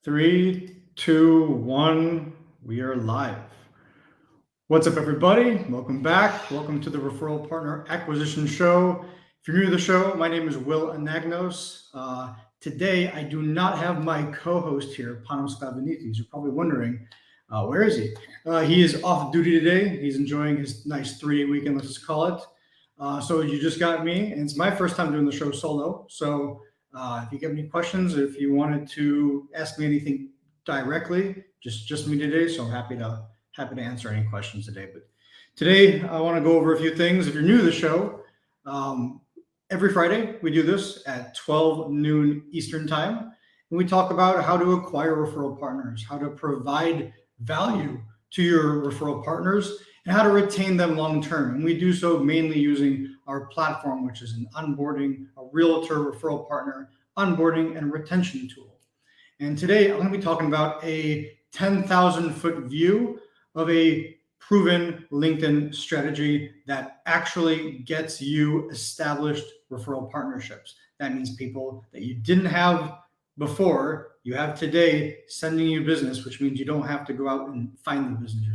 Three, two, one. We are live. What's up, everybody? Welcome back. Welcome to the Referral Partner Acquisition Show. If you're new to the show, my name is Will Anagnos. Today, I do not have my co-host here, Panos Kavanitis. You're probably wondering, where is he? He is off duty today. He's enjoying his nice 3-day weekend, let's just call it. So you just got me, and it's my first time doing the show solo. So if you have any questions, if you wanted to ask me anything directly, just me today. So I'm happy to answer any questions today. But today I want to go over a few things. If you're new to the show, every Friday we do this at 12 noon Eastern time, and we talk about how to acquire referral partners, how to provide value to your referral partners, and how to retain them long term. And we do so mainly using our platform, which is an onboarding, a realtor referral partner onboarding and retention tool. And today I'm going to be talking about a 10,000 foot view of a proven LinkedIn strategy that actually gets you established referral partnerships. That means people that you didn't have before, you have today sending you business, which means you don't have to go out and find the business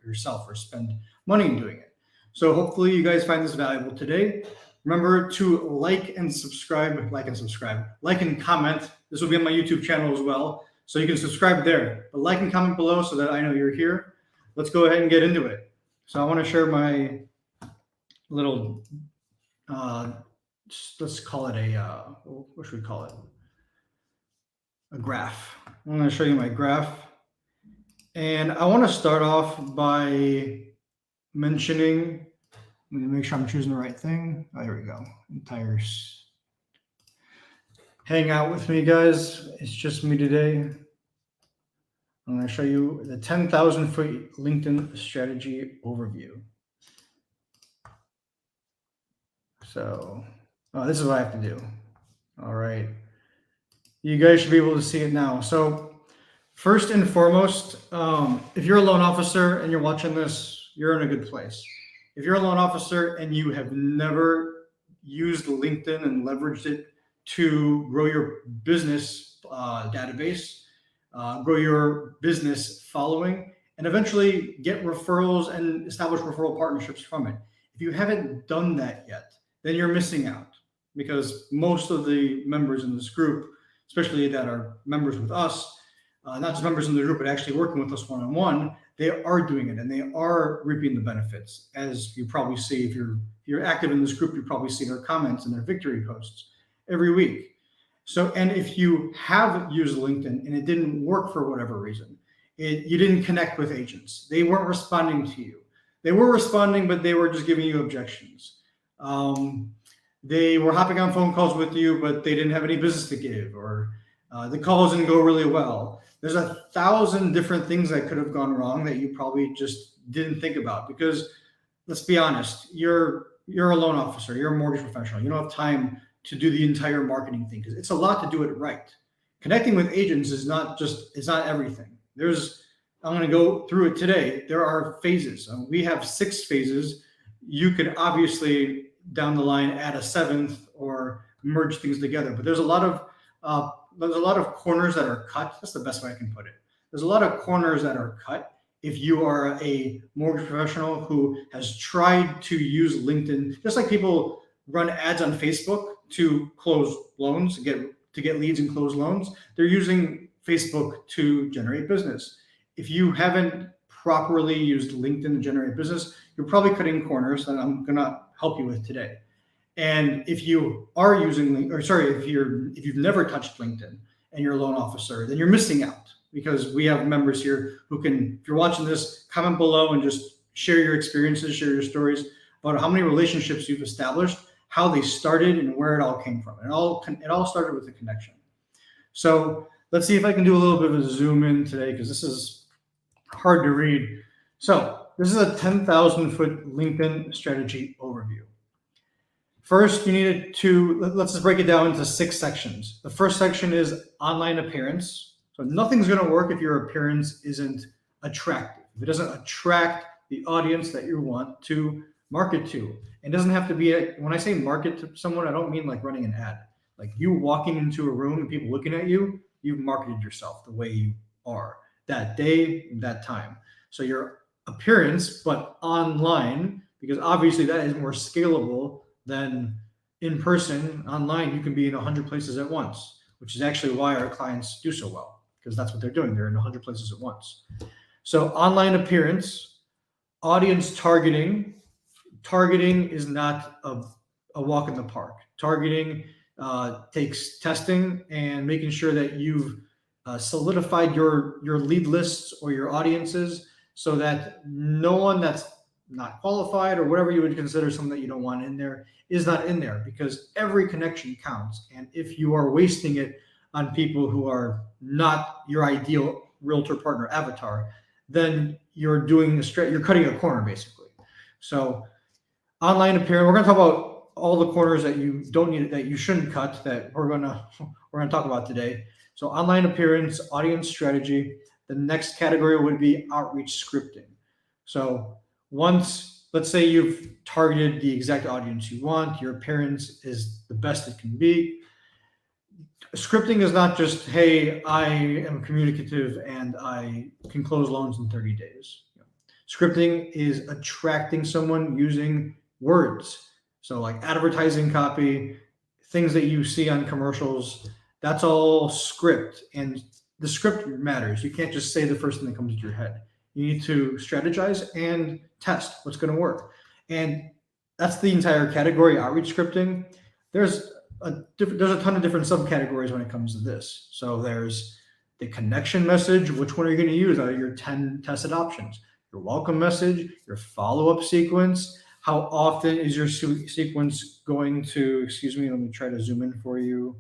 yourself or spend money in doing it. So hopefully you guys find this valuable today. Remember to like and comment. This will be on my YouTube channel as well. So you can subscribe there, but like and comment below so that I know you're here. Let's go ahead and get into it. So I want to share my little, let's call it what should we call it? A graph. I'm going to show you my graph. And I want to start off by mentioning, let me make sure I'm choosing the right thing. Oh, here we go. Entires. Hang out with me, guys. It's just me today. I'm going to show you the 10,000 foot LinkedIn strategy overview. So this is what I have to do. All right. You guys should be able to see it now. So first and foremost, if you're a loan officer and you're watching this, you're in a good place. If you're a loan officer and you have never used LinkedIn and leveraged it to grow your business database, grow your business following, and eventually get referrals and establish referral partnerships from it. If you haven't done that yet, then you're missing out, because most of the members in this group, especially that are members with us, not just members in the group, but actually working with us one-on-one, they are doing it and they are reaping the benefits. As you probably see, if you're active in this group, you probably see their comments and their victory posts every week. So, and if you have used LinkedIn and it didn't work for whatever reason, you didn't connect with agents, they weren't responding to you. They were responding, but they were just giving you objections. They were hopping on phone calls with you, but they didn't have any business to give, or the calls didn't go really well. There's 1,000 different things that could have gone wrong that you probably just didn't think about, because let's be honest, you're a loan officer, you're a mortgage professional. You don't have time to do the entire marketing thing because it's a lot to do it right. Connecting with agents is not everything. I'm going to go through it today. There are phases. We have 6 phases. You could obviously down the line add a 7th or merge things together, but there's a lot of corners that are cut. That's the best way I can put it. There's a lot of corners that are cut if you are a mortgage professional who has tried to use LinkedIn, just like people run ads on Facebook to close loans, to get leads and close loans. They're using Facebook to generate business. If you haven't properly used LinkedIn to generate business, you're probably cutting corners that I'm gonna help you with today. And if you are using, if you've never touched LinkedIn and you're a loan officer, then you're missing out, because we have members here who can, if you're watching this, comment below and just share your experiences, share your stories about how many relationships you've established, how they started, and where it all came from. It all started with a connection. So let's see if I can do a little bit of a zoom in today, because this is hard to read. So this is a 10,000 foot LinkedIn strategy overview. First, you need let's just break it down into 6 sections. The first section is online appearance. So nothing's going to work if your appearance isn't attractive. If it doesn't attract the audience that you want to market to. It doesn't have to be, when I say market to someone, I don't mean like running an ad. Like you walking into a room and people looking at you, you've marketed yourself the way you are that day, that time. So your appearance, but online, because obviously that is more scalable than in person. Online, you can be in 100 places at once, which is actually why our clients do so well, because that's what they're doing. They're in 100 places at once. So online appearance, audience targeting. Targeting is not a walk in the park. Targeting takes testing and making sure that you've solidified your lead lists or your audiences so that no one that's not qualified or whatever you would consider someone that you don't want in there is not in there, because every connection counts. And if you are wasting it on people who are not your ideal realtor partner avatar, then you're doing you're cutting a corner basically. So online appearance, we're going to talk about all the corners that you don't need, that you shouldn't cut, that we're going to talk about today. So online appearance, audience strategy. The next category would be outreach scripting. So once, let's say you've targeted the exact audience you want, your appearance is the best it can be. Scripting is not just, hey, I am communicative and I can close loans in 30 days. Scripting is attracting someone using words. So like advertising copy, things that you see on commercials, that's all script. And the script matters. You can't just say the first thing that comes to your head. You need to strategize and test what's going to work. And that's the entire category, outreach scripting. There's a ton of different subcategories when it comes to this. So there's the connection message. Which one are you going to use out of your 10 tested options? Your welcome message, your follow-up sequence. How often is your sequence going to, excuse me, let me try to zoom in for you.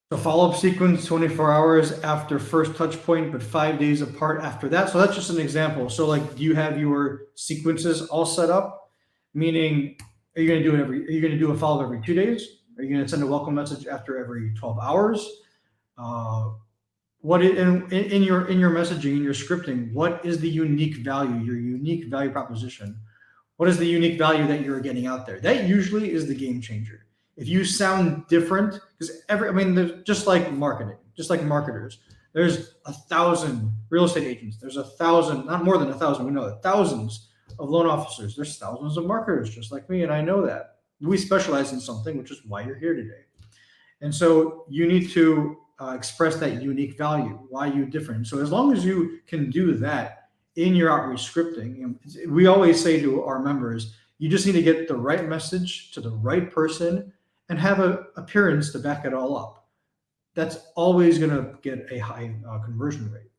The follow-up sequence, 24 hours after first touch point, but 5 days apart after that. So that's just an example. So like, do you have your sequences all set up? Meaning, are you going to do a follow-up every 2 days? Are you going to send a welcome message after every 12 hours? What in your messaging, in your scripting, what is the unique value, your unique value proposition? What is the unique value that you're getting out there? That usually is the game changer. If you sound different, because there's just like marketing, just like marketers, there's 1,000 real estate agents. There's 1,000, not more than 1,000. We know that, thousands of loan officers. There's thousands of marketers just like me, and I know that. We specialize in something, which is why you're here today. And so you need to express that unique value, why you different. So as long as you can do that in your outreach scripting, we always say to our members, you just need to get the right message to the right person and have an appearance to back it all up. That's always going to get a high conversion rate.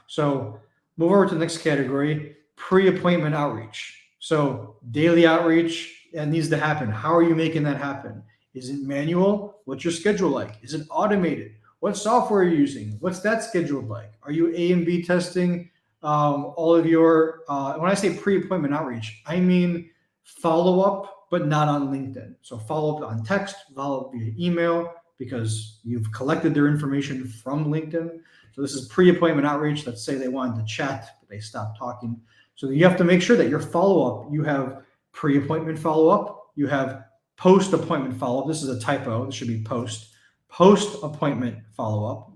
So move over to the next category, pre-appointment outreach. So daily outreach, that needs to happen. How are you making that happen? Is it manual? What's your schedule like? Is it automated? What software are you using? What's that scheduled like? Are you A and B testing all of your, when I say pre-appointment outreach, I mean follow-up, but not on LinkedIn. So follow-up on text, follow-up via email, because you've collected their information from LinkedIn. So this is pre-appointment outreach. Let's say they wanted to chat, but they stopped talking. So you have to make sure that your follow-up, you have pre-appointment follow-up, you have post-appointment follow-up. This is a typo. This should be post-appointment follow-up,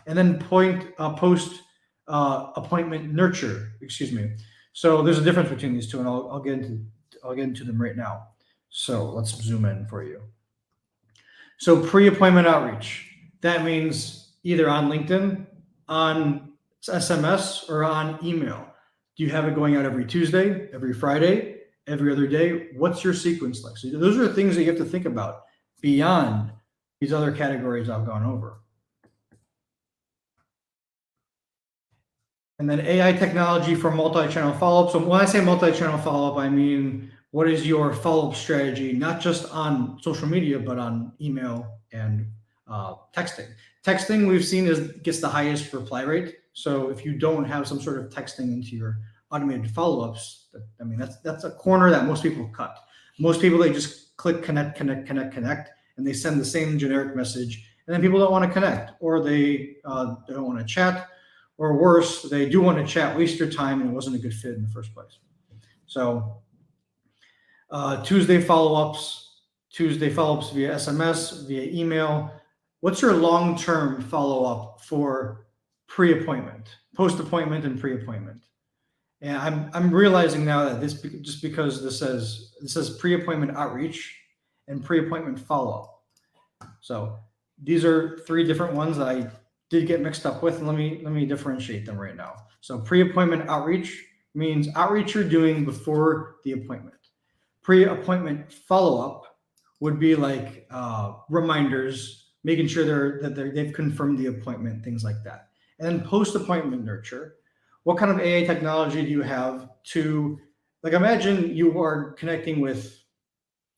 and then post-appointment nurture. Excuse me. So there's a difference between these two, and I'll get into them right now. So let's zoom in for you. So pre-appointment outreach, that means either on LinkedIn, on SMS, or on email. Do you have it going out every Tuesday, every Friday, every other day? What's your sequence like? So those are the things that you have to think about beyond these other categories I've gone over. And then AI technology for multi-channel follow-up. So when I say multi-channel follow-up, I mean, what is your follow-up strategy, not just on social media, but on email and texting. Texting, we've seen, gets the highest reply rate. So if you don't have some sort of texting into your automated follow-ups, that's a corner that most people cut. Most people, they just click connect, and they send the same generic message, and then people don't want to connect, or they don't want to chat, or worse, they do want to chat, waste your time, and it wasn't a good fit in the first place. So Tuesday follow-ups via SMS, via email. what's your long-term follow-up for pre-appointment, post-appointment, and pre-appointment? And I'm realizing now that this, just because this says pre-appointment outreach and pre-appointment follow-up. So these are three different ones that I did get mixed up with, and let me differentiate them right now. So pre-appointment outreach means outreach you're doing before the appointment. Pre-appointment follow-up would be like reminders, making sure they've confirmed the appointment, things like that. And then post-appointment nurture. What kind of AI technology do you have to, like, imagine you are connecting with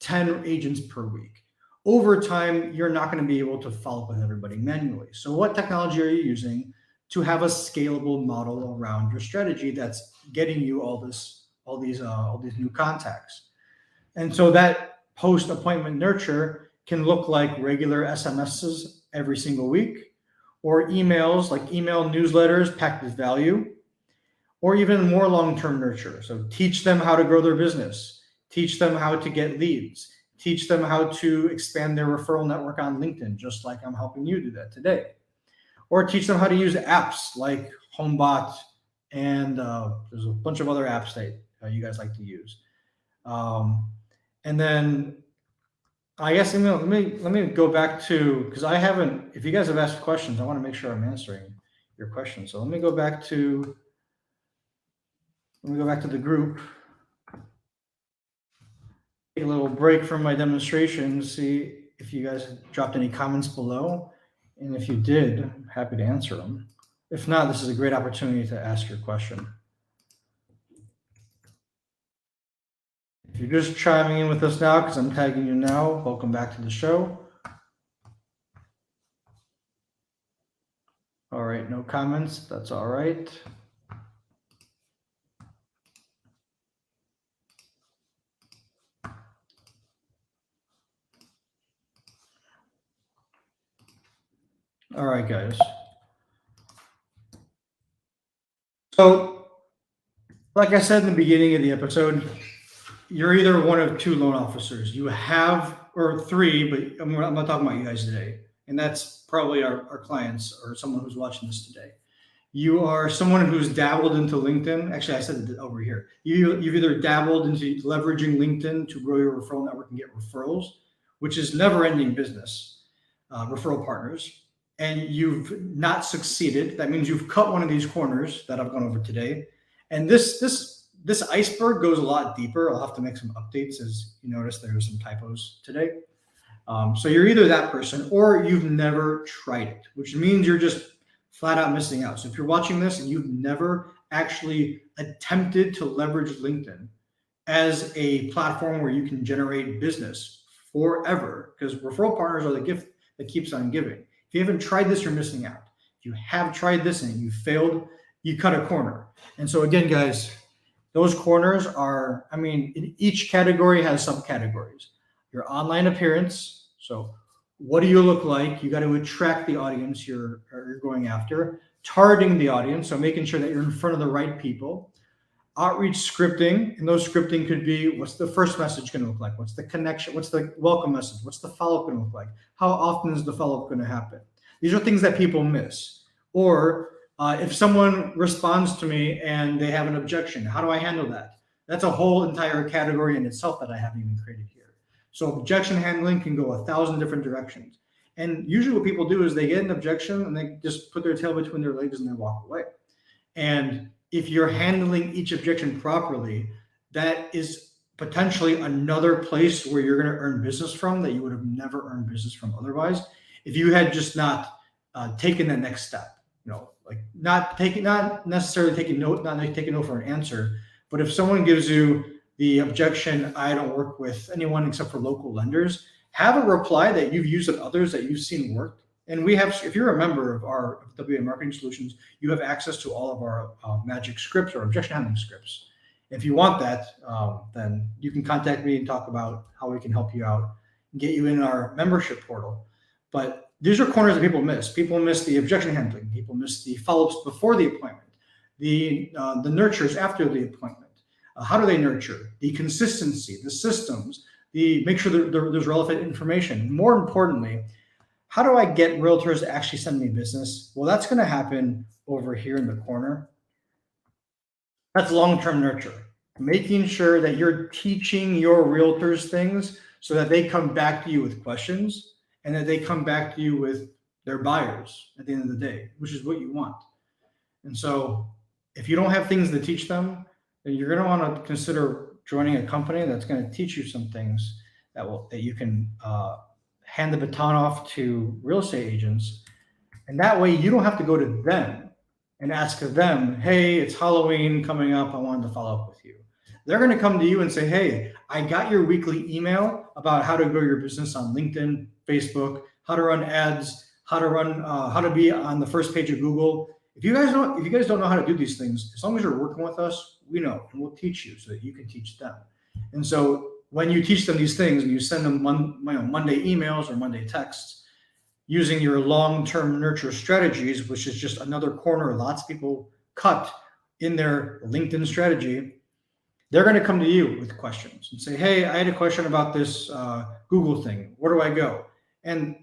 10 agents per week. Over time, you're not going to be able to follow up with everybody manually. So what technology are you using to have a scalable model around your strategy that's getting you all these new contacts? And so that post appointment nurture can look like regular SMSs every single week, or emails like email newsletters packed with value, or even more long-term nurture. So teach them how to grow their business, teach them how to get leads, teach them how to expand their referral network on LinkedIn, just like I'm helping you do that today. Or teach them how to use apps like HomeBot, and there's a bunch of other apps that you guys like to use. And then I guess let me go back to, because I haven't. If you guys have asked questions, I want to make sure I'm answering your questions. So let me go back to the group. Take a little break from my demonstration, see if you guys dropped any comments below, and if you did, I'm happy to answer them. If not, this is a great opportunity to ask your question. If you're just chiming in with us now, because I'm tagging you now, welcome back to the show. All right, no comments, that's all right. All right, guys. So, like I said in the beginning of the episode, you're either one of two loan officers. You have, or three, but I'm not talking about you guys today. And that's probably our clients or someone who's watching this today. You are someone who's dabbled into LinkedIn. Actually, I said it over here. You've either dabbled into leveraging LinkedIn to grow your referral network and get referrals, which is never-ending business, referral partners, and you've not succeeded. That means you've cut one of these corners that I've gone over today. And this iceberg goes a lot deeper. I'll have to make some updates, as you notice there are some typos today. So you're either that person or you've never tried it, which means you're just flat out missing out. So if you're watching this and you've never actually attempted to leverage LinkedIn as a platform where you can generate business forever, because referral partners are the gift that keeps on giving. If you haven't tried this, you're missing out. If you have tried this and you failed, you cut a corner. And so again, guys, those corners are, in each category has subcategories. Your online appearance. So what do you look like? You got to attract the audience you're going after. Targeting the audience, so making sure that you're in front of the right people. Outreach scripting, and those scripting could be, what's the first message going to look like? What's the connection? What's the welcome message? What's the follow-up going to look like? How often is the follow-up going to happen? These are things that people miss. Or if someone responds to me and they have an objection, how do I handle that? That's a whole entire category in itself that I haven't even created here. So objection handling can go 1,000 different directions. And usually what people do is they get an objection and they just put their tail between their legs and they walk away. And if you're handling each objection properly, that is potentially another place where you're going to earn business from that you would have never earned business from otherwise, if you had just not taken that next step. Like not necessarily taking no for an answer, but if someone gives you the objection, I don't work with anyone except for local lenders, have a reply that you've used with others that you've seen work. And we have, if you're a member of our WA Marketing Solutions, you have access to all of our magic scripts or objection handling scripts. If you want that, then you can contact me and talk about how we can help you out and get you in our membership portal. But these are corners that people miss. People miss the objection handling. People miss the follow-ups before the appointment, the nurtures after the appointment. How do they nurture? The consistency, the systems, make sure that there's relevant information. More importantly, how do I get realtors to actually send me business? Well, that's going to happen over here in the corner. That's long-term nurture, making sure that you're teaching your realtors things so that they come back to you with questions and that they come back to you with their buyers at the end of the day, which is what you want. And so if you don't have things to teach them, then you're going to want to consider joining a company that's going to teach you some things that you can hand the baton off to real estate agents, and that way you don't have to go to them and ask them, hey, it's Halloween coming up, I wanted to follow up with you. They're going to come to you and say, hey, I got your weekly email about how to grow your business on LinkedIn, Facebook, how to run ads, how to be on the first page of Google. If you guys don't know how to do these things, as long as you're working with us, we know, and we'll teach you so that you can teach them. And so when you teach them these things and you send them Monday emails or Monday texts, using your long-term nurture strategies, which is just another corner lots of people cut in their LinkedIn strategy, they're going to come to you with questions and say, hey, I had a question about this Google thing. Where do I go? And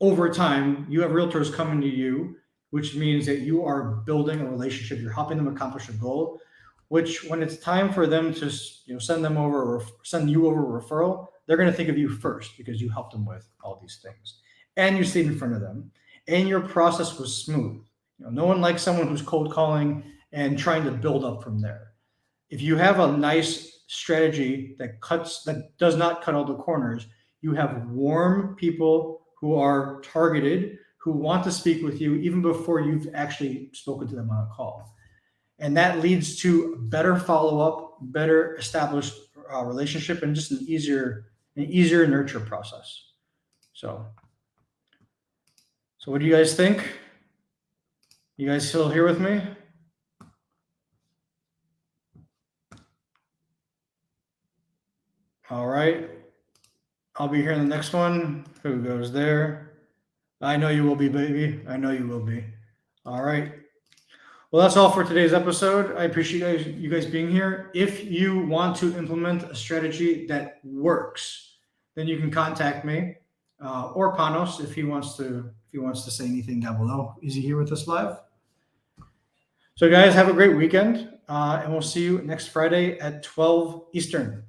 over time, you have realtors coming to you, which means that you are building a relationship. You're helping them accomplish a goal, which when it's time for them to send you over a referral, they're going to think of you first because you helped them with all these things. And you stayed in front of them, and your process was smooth. No one likes someone who's cold calling and trying to build up from there. If you have a nice strategy that does not cut all the corners, you have warm people who are targeted, who want to speak with you even before you've actually spoken to them on a call. And that leads to better follow-up, better established relationship, and just an easier nurture process. So what do you guys think? You guys still here with me? All right. I'll be here in the next one. Who goes there? I know you will be, baby. I know you will be. All right. Well, that's all for today's episode. I appreciate you guys being here. If you want to implement a strategy that works, then you can contact me or Panos if he wants to say anything down below. Is he here with us live? So, guys, have a great weekend, and we'll see you next Friday at 12 Eastern.